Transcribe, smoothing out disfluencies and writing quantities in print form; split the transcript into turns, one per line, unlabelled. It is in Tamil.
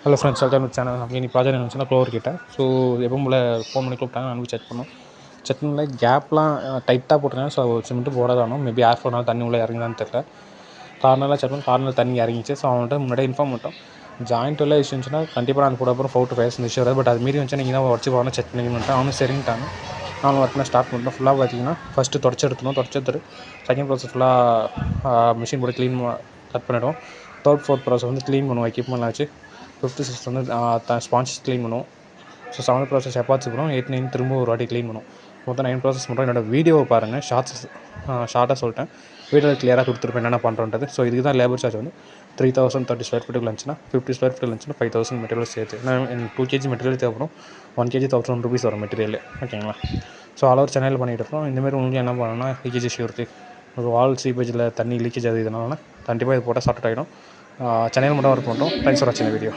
Hello friends, welcome to channel. அப்படி நீ ப்ராஜெக்ட் இருந்துச்சுன்னா க்ளோவர் கிட்ட. ஸோ எப்பவும் போல் ஃபோன் பண்ணி கூப்பிட்டாங்க, நான் செக் பண்ணோம். செக் பண்ணல, கேப்லாம் டைட்டாக போட்டிருக்கேன். ஸோ சிமெண்ட்டு போடாதானோ மேபி ஏர் ஃப்ளோனால தண்ணி உள்ளே இறங்குதான்னு தெரியல. கார்னர்லாம் செக் பண்ணி கார்னர் தண்ணி இறங்கிச்சு. ஸோ அவன்கிட்ட முன்னாடியே இன்ஃபார்ம் பண்ணிட்டோம். ஜாயிண்ட் உள்ள இஷ்யூ இருந்துச்சுன்னா கண்டிப்பாக நான் கூட அப்புறம் 4 to 5 days இஷ்யூ வராது. பட் அது மீறி வந்துச்சு நீங்கள் தான் உடச்சி போகணும் செக் பண்ணிக்கிட்டு அவனும் சரின்ட்டாங்க. நானும் ஒர்க்லாம் ஸ்டார்ட் பண்ணிட்டோம். ஃபுல்லாக பார்த்தீங்கன்னா ஃபஸ்ட்டு தொடச்சி எடுத்துட்டு செகண்ட் ப்ராசஸ் ஃபுல்லாக மிஷின் போட்டு க்ளீன் கட் பண்ணிவிடுவோம். தேர்ட் ஃபோர்த் ப்ராசஸ் வந்து க்ளீன் பண்ணுவோம், எக்யூப்மெண்ட்லாம் வச்சு. 5th 6th வந்து ஸ்பான்ச் க்ளீன் பண்ணுவோம். ஸோ 7th ப்ராசஸ் எப்பாச்சும் பண்ணுவோம். 8 9 திரும்ப ஒரு வாட்டி க்ளீன் பண்ணுவோம். மொத்தம் 9 ப்ராசஸ் பண்ணுறோம். என்னோடய வீடியோவை பாருங்கள், ஷார்ட்டாக சொல்லிட்டேன். வீடியோவில் கிளியராக கொடுத்துருப்பேன் என்னென்ன பண்ணுறோன்றது. ஸோ இதுக்கு தான் லேபர் சார்ஜ் வந்து 3030 ஸ்கொயர் ஃபீட்டுக்கு இருந்துச்சுன்னா 50 ஸ்கொயர் ஃபீட்டில் இருந்துச்சுன்னா 5000 மெட்டீரியல் சேர்த்து. நான் 2 kg மெட்டீரியல் தேவைப்படும். 1 kg 1000 rupees வரும் மெட்டீரியல். ஓகேங்களா? ஸோ ஆல் சென்னையில் பண்ணிகிட்டு இருக்கோம். இந்தமாரி உங்களுக்கு என்ன பண்ணணும்னா லீக்கேஜ் இஷ்யூ இருக்குது, ஒரு வால் சீப்பேஜில் தண்ணி லீக்கேஜ் அது இதனால கண்டிப்பாக இது போட்டால் சார்ட் ஆகிடும். சென்னையில் மட்டும் ஒர்க் பண்ணுறோம். தேங்க்ஸ் ஃபார் வாட்சிங் வீடியோ.